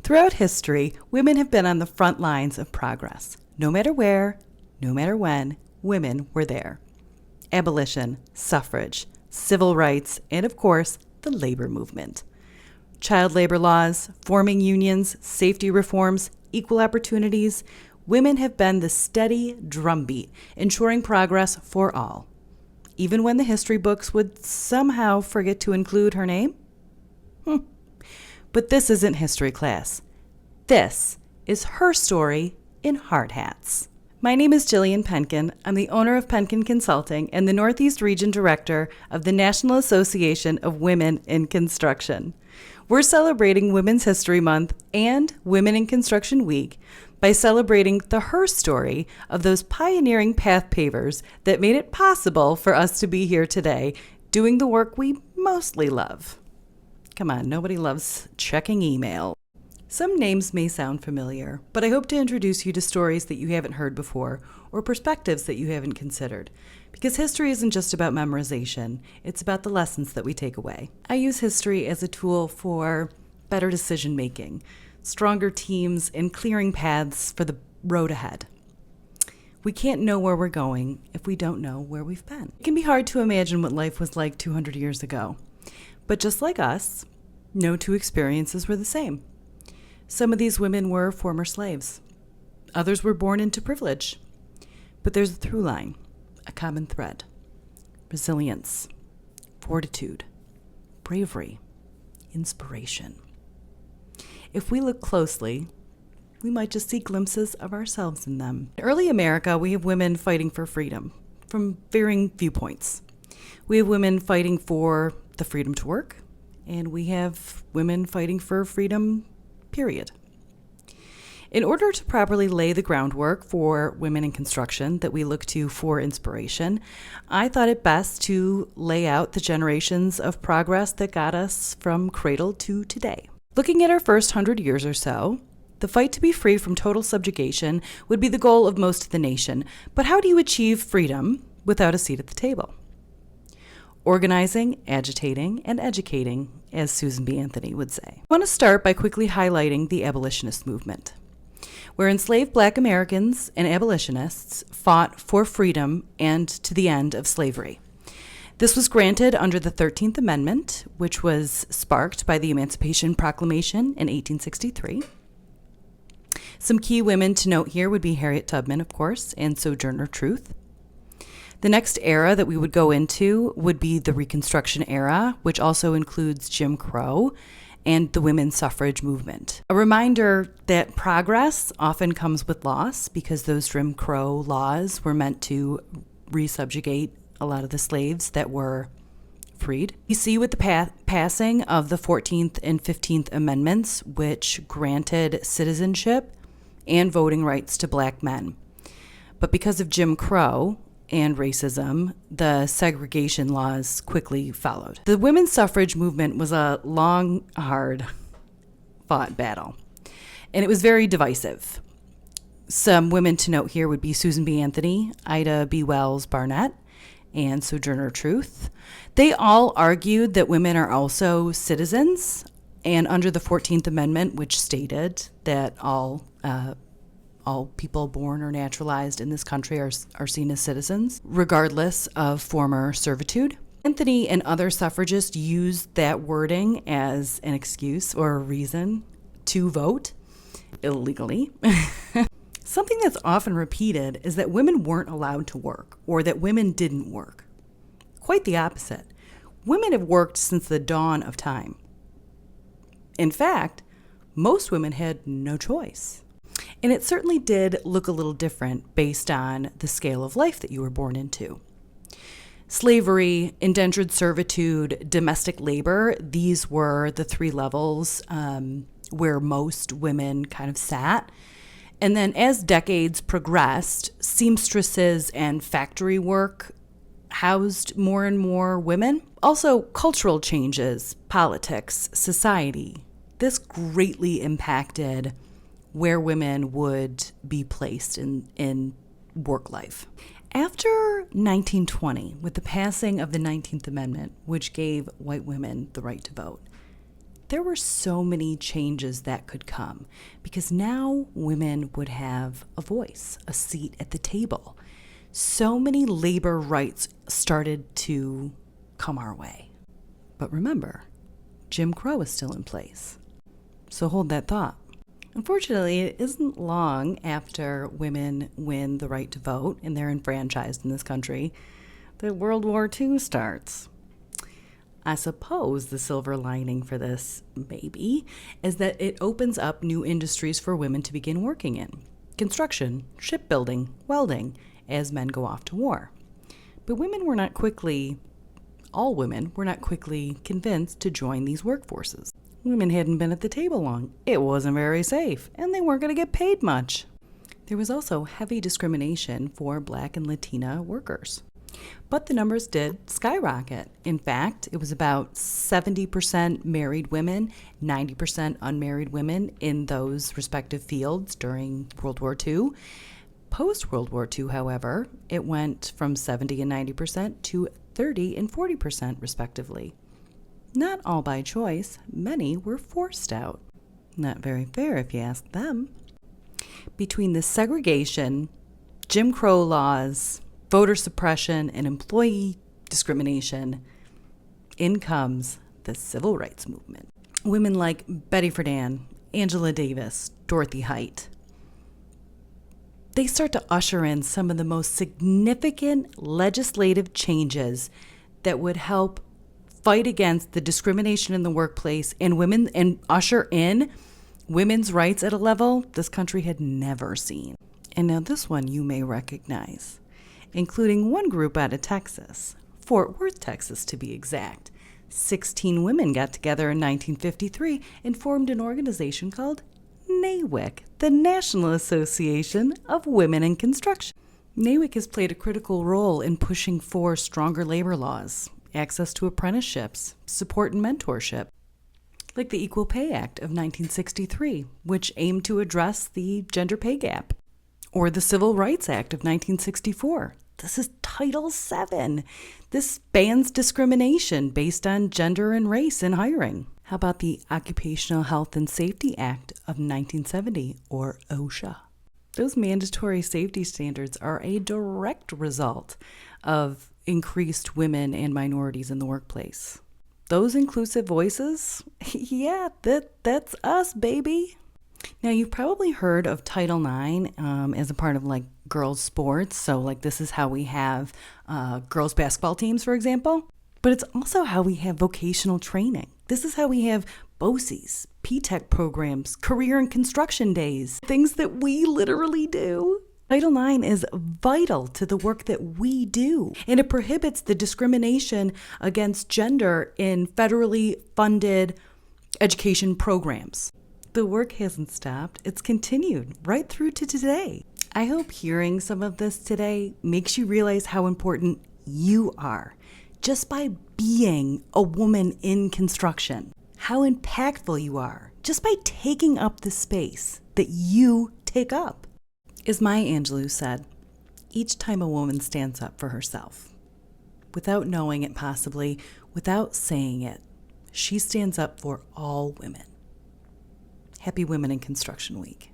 Throughout history, women have been on the front lines of progress. No matter where, no matter when, women were there. Abolition, suffrage, civil rights, and of course, the labor movement. Child labor laws, forming unions, safety reforms, equal opportunities, women have been the steady drumbeat, ensuring progress for all. Even when the history books would somehow forget to include her name? But this isn't history class. This is her story in Hardhats. My name is Jillian Penkin. I'm the owner of Penkin Consulting and the Northeast Region Director of the National Association of Women in Construction. We're celebrating Women's History Month and Women in Construction Week by celebrating the HERstory of those pioneering path pavers that made it possible for us to be here today doing the work we mostly love. Come on, nobody loves checking email. Some names may sound familiar, but I hope to introduce you to stories that you haven't heard before or perspectives that you haven't considered. Because history isn't just about memorization, it's about the lessons that we take away. I use history as a tool for better decision making, stronger teams, and clearing paths for the road ahead. We can't know where we're going if we don't know where we've been. It can be hard to imagine what life was like 200 years ago. But just like us, no two experiences were the same. Some of these women were former slaves. Others were born into privilege. But there's a through line, a common thread: resilience, fortitude, bravery, inspiration. If we look closely, we might just see glimpses of ourselves in them. In early America, we have women fighting for freedom from varying viewpoints. We have women fighting for the freedom to work, and we have women fighting for freedom, period. In order to properly lay the groundwork for women in construction that we look to for inspiration, I thought it best to lay out the generations of progress that got us from cradle to today. Looking at our first 100 years or so, the fight to be free from total subjugation would be the goal of most of the nation. But how do you achieve freedom without a seat at the table? Organizing, agitating, and educating, as Susan B. Anthony would say. I want to start by quickly highlighting the abolitionist movement, where enslaved Black Americans and abolitionists fought for freedom and to the end of slavery. This was granted under the 13th Amendment, which was sparked by the Emancipation Proclamation in 1863. Some key women to note here would be Harriet Tubman, of course, and Sojourner Truth. The next era that we would go into would be the Reconstruction era, which also includes Jim Crow and the women's suffrage movement. A reminder that progress often comes with loss, because those Jim Crow laws were meant to resubjugate a lot of the slaves that were freed. We see with the passing of the 14th and 15th Amendments, which granted citizenship and voting rights to Black men. But because of Jim Crow and racism, the segregation laws quickly followed. The women's suffrage movement was a long, hard-fought battle, and it was very divisive. Some women to note here would be Susan B. Anthony, Ida B. Wells Barnett, and Sojourner Truth. They all argued that women are also citizens, and under the 14th Amendment, which stated that all people born or naturalized in this country are seen as citizens, regardless of former servitude. Anthony and other suffragists used that wording as an excuse or a reason to vote illegally. Something that's often repeated is that women weren't allowed to work, or that women didn't work. Quite the opposite. Women have worked since the dawn of time. In fact, most women had no choice. And it certainly did look a little different based on the scale of life that you were born into. Slavery, indentured servitude, domestic labor, these were the three levels where most women kind of sat. And then as decades progressed, seamstresses and factory work housed more and more women. Also, cultural changes, politics, society, this greatly impacted where women would be placed in work life. After 1920, with the passing of the 19th Amendment, which gave white women the right to vote, There were so many changes that could come because now women would have a voice, a seat at the table. So many labor rights started to come our way. But remember, Jim Crow is still in place. So hold that thought. Unfortunately, it isn't long after women win the right to vote and they're enfranchised in this country that World War II starts. I suppose the silver lining for this, maybe, is that it opens up new industries for women to begin working in. Construction, shipbuilding, welding, as men go off to war. But all women were not quickly convinced to join these workforces. Women hadn't been at the table long. It wasn't very safe, and they weren't going to get paid much. There was also heavy discrimination for Black and Latina workers. But the numbers did skyrocket. In fact, it was about 70% married women, 90% unmarried women in those respective fields during World War II. Post-World War II, however, it went from 70 and 90% to 30 and 40% respectively. Not all by choice, many were forced out. Not very fair if you ask them. Between the segregation, Jim Crow laws, voter suppression, and employee discrimination, in comes the civil rights movement. Women like Betty Friedan, Angela Davis, Dorothy Height, they start to usher in some of the most significant legislative changes that would help fight against the discrimination in the workplace and usher in women's rights at a level this country had never seen. And now this one you may recognize, including one group out of Texas, Fort Worth, Texas to be exact. 16 women got together in 1953 and formed an organization called NAWIC, the National Association of Women in Construction. NAWIC has played a critical role in pushing for stronger labor laws, access to apprenticeships, support and mentorship, like the Equal Pay Act of 1963, which aimed to address the gender pay gap, or the Civil Rights Act of 1964. This is Title VII. This bans discrimination based on gender and race in hiring. How about the Occupational Health and Safety Act of 1970, or OSHA? Those mandatory safety standards are a direct result of increased women and minorities in the workplace. Those inclusive voices, yeah, that's us, baby. Now, you've probably heard of Title IX as a part of like girls' sports. So like this is how we have girls' basketball teams, for example. But it's also how we have vocational training. This is how we have BOCES, P-Tech programs, career and construction days, things that we literally do. Title IX is vital to the work that we do, and it prohibits the discrimination against gender in federally funded education programs. The work hasn't stopped. It's continued right through to today. I hope hearing some of this today makes you realize how important you are just by being a woman in construction, how impactful you are just by taking up the space that you take up. As Maya Angelou said, each time a woman stands up for herself, without knowing it possibly, without saying it, she stands up for all women. Happy Women in Construction Week.